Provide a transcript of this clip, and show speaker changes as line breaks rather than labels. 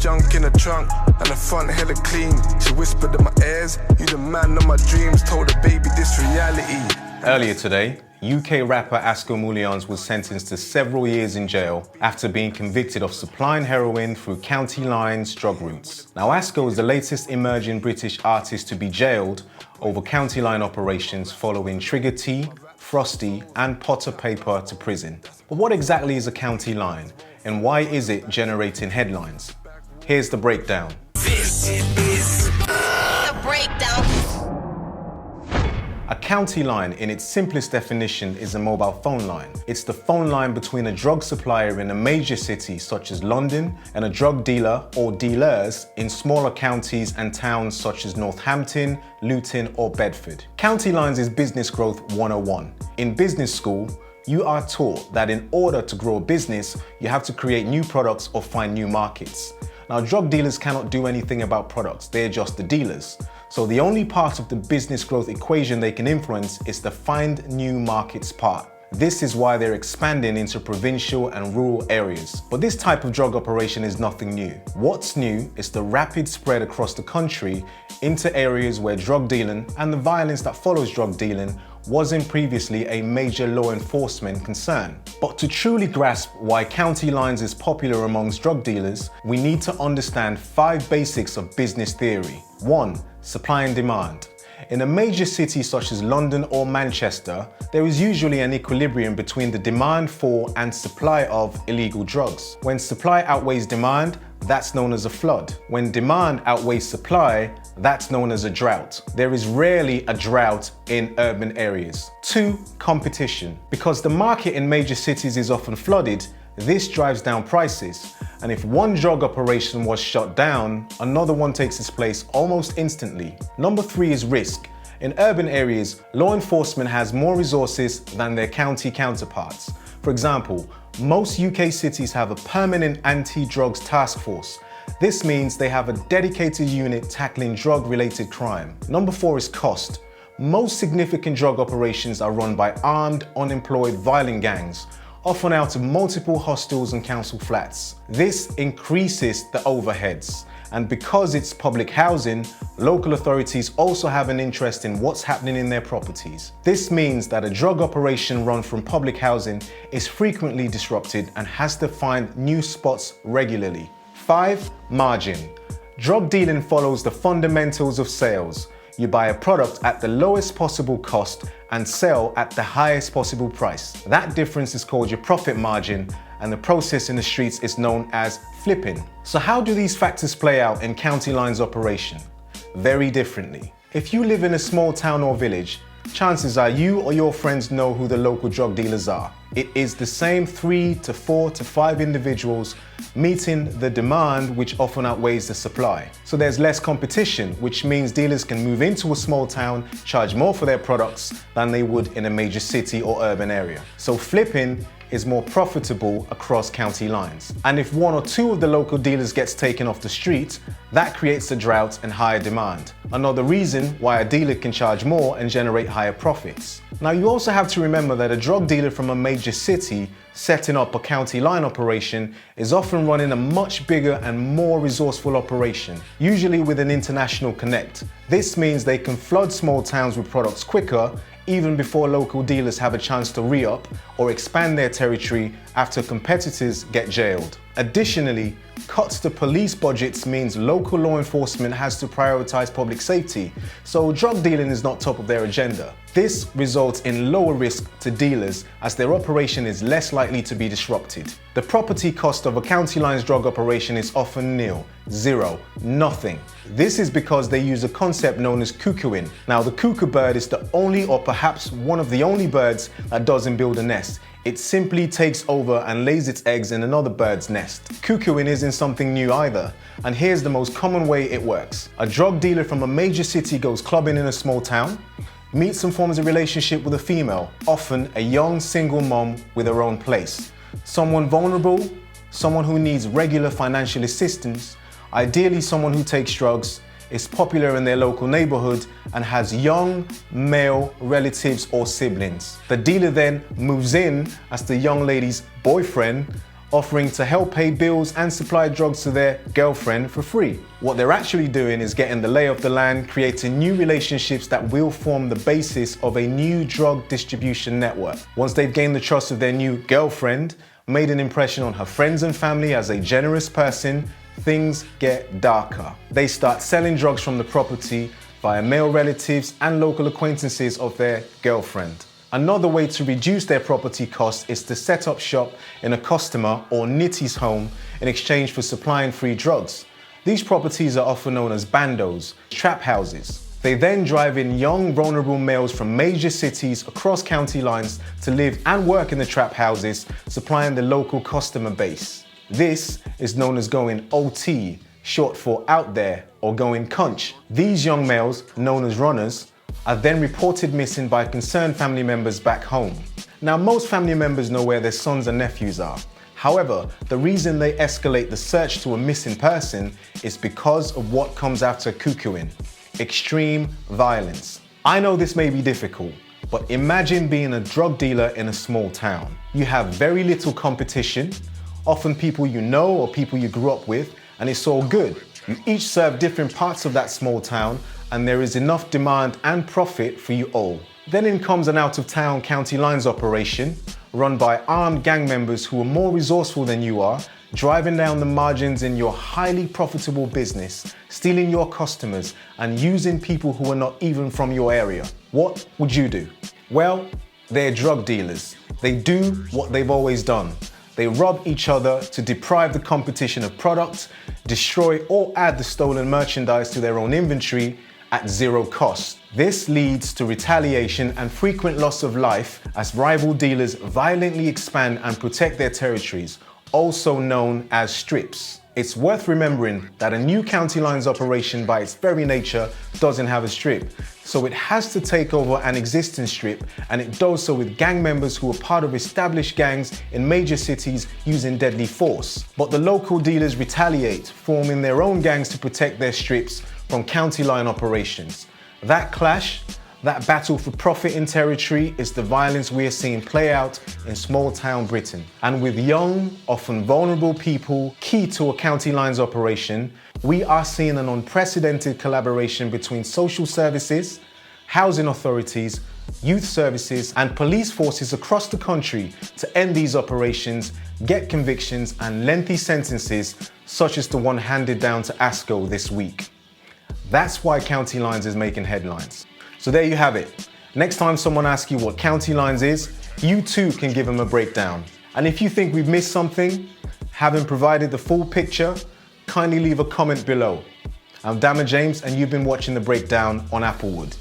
junk in the trunk, and the front hella clean. She whispered in my ears, you the man of my dreams. Told her, baby, this reality.
Earlier today, UK rapper Asco Mullionz was sentenced to several years in jail after being convicted of supplying heroin through county lines drug routes. Now, Asco is the latest emerging British artist to be jailed over county line operations following Trigger T, Frosty and Potter Payper to prison. But what exactly is a county line and why is it generating headlines? Here's the breakdown.
This is the breakdown.
A county line, in its simplest definition, is a mobile phone line. It's the phone line between a drug supplier in a major city such as London and a drug dealer or dealers in smaller counties and towns such as Northampton, Luton or Bedford. County lines is business growth 101. In business school, you are taught that in order to grow a business, you have to create new products or find new markets. Now, drug dealers cannot do anything about products, they're just the dealers. So the only part of the business growth equation they can influence is the find new markets part. This is why they're expanding into provincial and rural areas. But this type of drug operation is nothing new. What's new is the rapid spread across the country into areas where drug dealing and the violence that follows drug dealing wasn't previously a major law enforcement concern. But to truly grasp why county lines is popular amongst drug dealers, we need to understand 5 basics of business theory. 1. Supply and demand. In a major city such as London or Manchester, there is usually an equilibrium between the demand for and supply of illegal drugs. When supply outweighs demand, that's known as a flood. When demand outweighs supply, that's known as a drought. There is rarely a drought in urban areas. 2. Competition. Because the market in major cities is often flooded, this drives down prices. And if one drug operation was shut down, another one takes its place almost instantly. Number 3 is risk. In urban areas, law enforcement has more resources than their county counterparts. For example, most UK cities have a permanent anti-drugs task force. This means they have a dedicated unit tackling drug-related crime. Number 4 is cost. Most significant drug operations are run by armed, unemployed, violent gangs, often out of multiple hostels and council flats. This increases the overheads. And because it's public housing, local authorities also have an interest in what's happening in their properties. This means that a drug operation run from public housing is frequently disrupted and has to find new spots regularly. 5. Margin. Drug dealing follows the fundamentals of sales. You buy a product at the lowest possible cost and sell at the highest possible price. That difference is called your profit margin, and the process in the streets is known as flipping. So how do these factors play out in county lines operation? Very differently. If you live in a small town or village, chances are you or your friends know who the local drug dealers are. It is the same 3 to 4 to 5 individuals meeting the demand, which often outweighs the supply. So there's less competition, which means dealers can move into a small town, charge more for their products than they would in a major city or urban area. So flipping is more profitable across county lines. And if 1 or 2 of the local dealers gets taken off the street, that creates a drought and higher demand. Another reason why a dealer can charge more and generate higher profits. Now, you also have to remember that a drug dealer from a major city setting up a county line operation is often running a much bigger and more resourceful operation, usually with an international connect. This means they can flood small towns with products quicker, even before local dealers have a chance to re-up or expand their territory after competitors get jailed. Additionally, cuts to police budgets means local law enforcement has to prioritize public safety, so drug dealing is not top of their agenda. This results in lower risk to dealers as their operation is less likely to be disrupted. The property cost of a county line's drug operation is often nil, zero, nothing. This is because they use a concept known as cuckooing. Now, the cuckoo bird is the only or perhaps one of the only birds that doesn't build a nest. It simply takes over and lays its eggs in another bird's nest. Cuckooing isn't something new either, and here's the most common way it works. A drug dealer from a major city goes clubbing in a small town, meets and forms a relationship with a female, often a young single mom with her own place. Someone vulnerable, someone who needs regular financial assistance, ideally someone who takes drugs, is popular in their local neighborhood and has young male relatives or siblings. The dealer then moves in as the young lady's boyfriend offering to help pay bills and supply drugs to their girlfriend for free. What they're actually doing is getting the lay of the land, creating new relationships that will form the basis of a new drug distribution network. Once they've gained the trust of their new girlfriend, made an impression on her friends and family as a generous person, things get darker. They start selling drugs from the property via male relatives and local acquaintances of their girlfriend. Another way to reduce their property costs is to set up shop in a customer or nitty's home in exchange for supplying free drugs. These properties are often known as bandos, trap houses. They then drive in young, vulnerable males from major cities across county lines to live and work in the trap houses, supplying the local customer base. This is known as going OT, short for out there, or going cunch. These young males, known as runners, are then reported missing by concerned family members back home. Now, most family members know where their sons and nephews are. However, the reason they escalate the search to a missing person is because of what comes after cuckooing: extreme violence. I know this may be difficult, but imagine being a drug dealer in a small town. You have very little competition, often people you know or people you grew up with, and it's all good. You each serve different parts of that small town, and there is enough demand and profit for you all. Then in comes an out-of-town county lines operation run by armed gang members who are more resourceful than you are, driving down the margins in your highly profitable business, stealing your customers, and using people who are not even from your area. What would you do? Well, they're drug dealers. They do what they've always done. They rob each other to deprive the competition of products, destroy or add the stolen merchandise to their own inventory at zero cost. This leads to retaliation and frequent loss of life as rival dealers violently expand and protect their territories, also known as strips. It's worth remembering that a new county lines operation by its very nature doesn't have a strip, so it has to take over an existing strip, and it does so with gang members who are part of established gangs in major cities using deadly force. But the local dealers retaliate, forming their own gangs to protect their strips from county line operations. That clash, that battle for profit in territory, is the violence we are seeing play out in small town Britain. And with young, often vulnerable people key to a county lines operation, we are seeing an unprecedented collaboration between social services, housing authorities, youth services, and police forces across the country to end these operations, get convictions and lengthy sentences such as the one handed down to Asco this week. That's why county lines is making headlines. So there you have it. Next time someone asks you what county lines is, you too can give them a breakdown. And if you think we've missed something, having provided the full picture, kindly leave a comment below. I'm Dama James, and you've been watching The Breakdown on Applewood.